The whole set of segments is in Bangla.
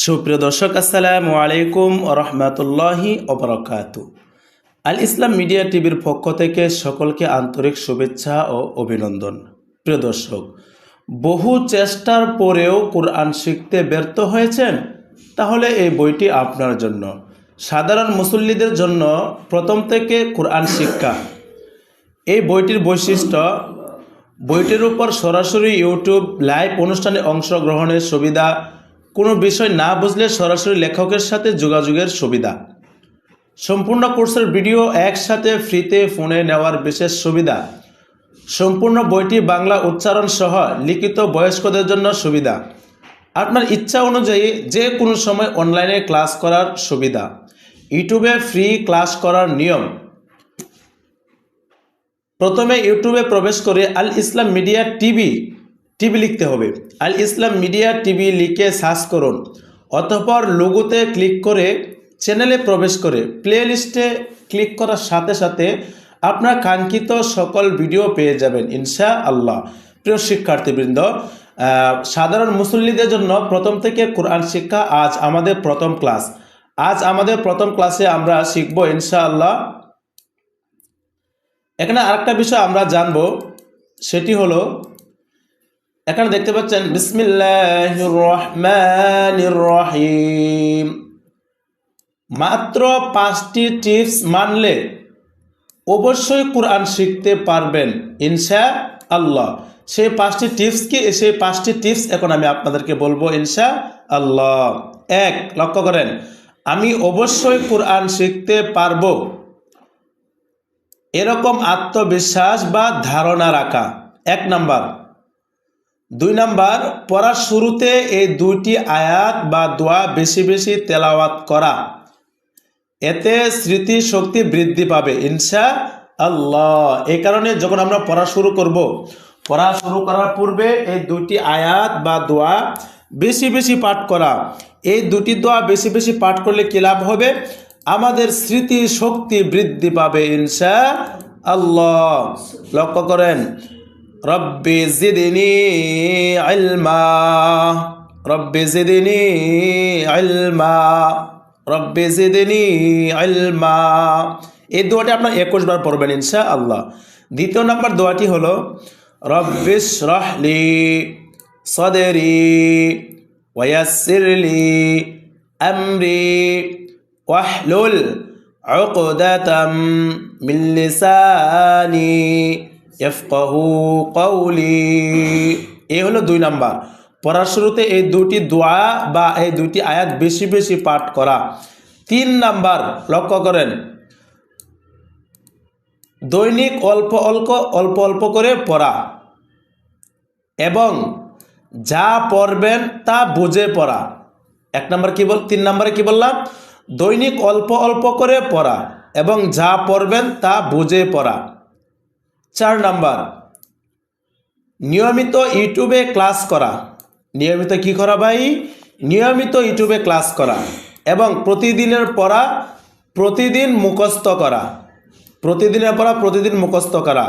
সুপ্রিয় দর্শক, আসসালামু আলাইকুম ওয়া রাহমাতুল্লাহি ওয়া বারাকাতুহু। আল ইসলাম মিডিয়া টিভির পক্ষ থেকে সকলকে আন্তরিক শুভেচ্ছা ও অভিনন্দন। প্রিয় দর্শক, বহু চেষ্টার পরেও কোরআন শিখতে ব্যর্থ হয়েছেন? তাহলে এই বইটি আপনার জন্য। সাধারণ মুসল্লিদের জন্য প্রথম থেকে কোরআন শিক্ষা। এই বইটির বৈশিষ্ট্য: বইটির উপর সরাসরি ইউটিউব লাইভ অনুষ্ঠানে অংশগ্রহণের সুবিধা, কোনো বিষয় না বুঝলে সরাসরি লেখকের সাথে যোগাযোগের সুবিধা, সম্পূর্ণ কোর্সের ভিডিও একসাথে ফ্রিতে ফোনে নেওয়ার বিশেষ সুবিধা, সম্পূর্ণ বইটি বাংলা উচ্চারণ সহ লিখিত বয়স্কদের জন্য সুবিধা, আপনার ইচ্ছা অনুযায়ী যে কোনো সময় অনলাইনে ক্লাস করার সুবিধা, ইউটিউবে ফ্রি ক্লাস করার নিয়ম। প্রথমে ইউটিউবে প্রবেশ করে আল ইসলাম মিডিয়া টিভি লিখতে হবে। আল ইসলাম মিডিয়া টিভি লিখে সার্চ করুন, অতঃপর লোগোতে ক্লিক করে চ্যানেলে প্রবেশ করে প্লে লিস্টে ক্লিক করার সাথে সাথে আপনার কাঙ্ক্ষিত সকল ভিডিও পেয়ে যাবেন ইনশাআল্লাহ। প্রিয় শিক্ষার্থীবৃন্দ, সাধারণ মুসল্লিদের জন্য প্রথম থেকে কোরআন শিক্ষা আজ আমাদের প্রথম ক্লাস। আজ আমাদের প্রথম ক্লাসে আমরা শিখব ইনশাআল্লাহ। এখানে আরেকটা বিষয় আমরা জানব, সেটি হলো এখানে দেখতে পাচ্ছেন বিসমিল্লাহির রহমানির রহিম। মাত্র 5টি টিপস মানলে অবশ্যই কোরআন শিখতে পারবেন ইনশাআল্লাহ। সেই 5টি টিপস কি? সেই 5টি টিপস এখন আমি আপনাদেরকে বলবো ইনশাআল্লাহ। 1, লক্ষ্য করেন, আমি অবশ্যই কোরআন শিখতে পারবো এরকম আত্মবিশ্বাস বা ধারণা রাখা, 1 নাম্বার। 2 নাম্বার, পড়ার শুরুতে এই 2টি আয়াত বা দোয়া বেশি বেশি তেলাওয়াত করা, এতে স্মৃতি শক্তি বৃদ্ধি পাবে ইনশাআল্লাহ। এই কারণে যখন আমরা পড়া শুরু করব, পড়া শুরু করার পূর্বে এই 2টি আয়াত বা দোয়া বেশি বেশি পাঠ করা। এই 2টি দোয়া বেশি বেশি পাঠ করলে কি লাভ হবে? আমাদের স্মৃতি শক্তি বৃদ্ধি পাবে ইনশাআল্লাহ। লক্ষ্য করেন, রব্বি জিদনি ইলমা, রব্বি জিদনি ইলমা, রব্বি জিদনি ইলমা। এই দোয়াটি আপনার 21 বার পড়বেন ইনশাআল্লাহ। 2 নম্বর দোয়াটি হলো রব্বিশ রাহলি সদরি ওয়ায়াসসিরলি আমরি ওয়াহলুল উকদাতাম মিন লিসানি ইয়াফকাহু কওলি। এই হলো 2 নাম্বার। পড়ার শুরুতে এই 2টি দোয়া বা এই 2টি আয়াত বেশি বেশি পাঠ করা। 3 নাম্বার, লক্ষ্য করেন, দৈনিক অল্প অল্প করে পড়া এবং যা পড়বেন তা বুঝে পড়া। 1 নাম্বার কি 3 নাম্বারে কি বললাম? দৈনিক অল্প করে পড়া এবং যা পড়বেন তা বুঝে পড়া। 4 নাম্বার, নিয়মিত ইউটিউবে ক্লাস করা। নিয়মিত কি করা ভাই? নিয়মিত ইউটিউবে ক্লাস করা এবং প্রতিদিনের পড়া প্রতিদিন মুখস্থ করা। প্রতিদিনের পড়া প্রতিদিন মুখস্থ করা।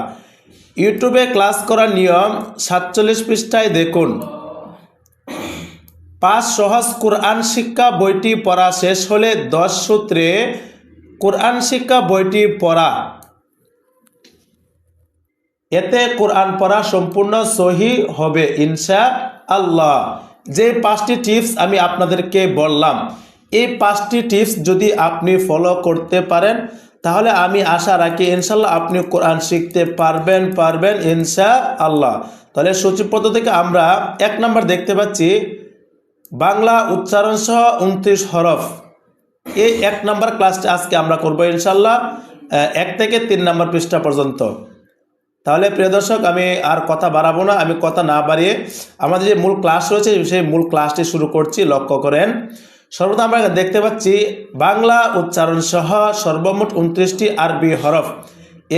ইউটিউবে ক্লাস করার নিয়ম 47 পৃষ্ঠায় দেখুন। 5 সহজ কোরআন শিক্ষা বইটি পড়া শেষ হলে 10 সূত্রে কোরআন শিক্ষা বইটি পড়া, এতে কোরআন পড়া সম্পূর্ণ সহি হবে ইনশাআল্লাহ। যে 5টি টিপস আমি আপনাদেরকে বললাম, এই 5টি টিপস যদি আপনি ফলো করতে পারেন তাহলে আমি আশা রাখি ইনশাআল্লাহ আপনি কোরআন শিখতে পারবেন ইনশাআল্লাহ। তাহলে সূচিপত্র থেকে আমরা 1 নাম্বার দেখতে পাচ্ছি বাংলা উচ্চারণ সহ 29 হরফ। এই 1 নাম্বার ক্লাসটা আজকে আমরা করবো ইনশাআল্লাহ 1 থেকে 3 নাম্বার পৃষ্ঠা পর্যন্ত। তাহলে প্রিয় দর্শক, আমি আর কথা বাড়াবো না। আমি কথা না বাড়িয়ে আমাদের যে মূল ক্লাস রয়েছে সেই মূল ক্লাসটি শুরু করছি। লক্ষ্য করেন, সর্বদা আমরা দেখতে পাচ্ছি বাংলা উচ্চারণ সহ সর্বমোট 29টি আরবি হরফ।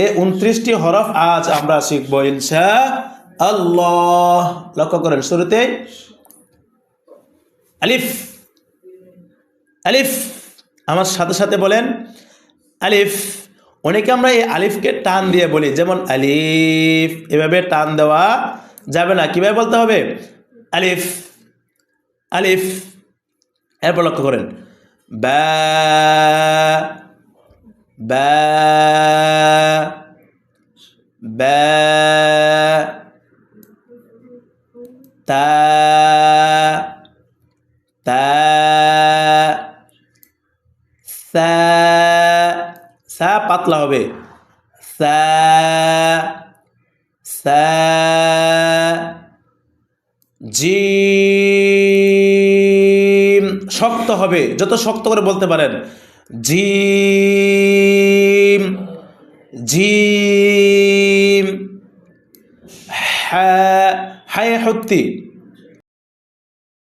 এই 29টি হরফ আজ আমরা শিখবো ইনশাআল্লাহ। লক্ষ্য করেন, শুরুতে আলিফ। আলিফ আমার সাথে সাথে বলেন, আলিফ। অনেকে আমরা এই আলিফকে টান দিয়ে বলি, যেমন আলিফ, এভাবে টান দেওয়া যাবে না। কিভাবে বলতে হবে? আলিফ, আলিফ, এরপর লক্ষ্য করেন বা বা বা তা তা সা সা পাতলা হবে সা সা জিম শক্ত হবে, যত শক্ত করে বলতে পারেন জিম জিম হা হায় হত্যি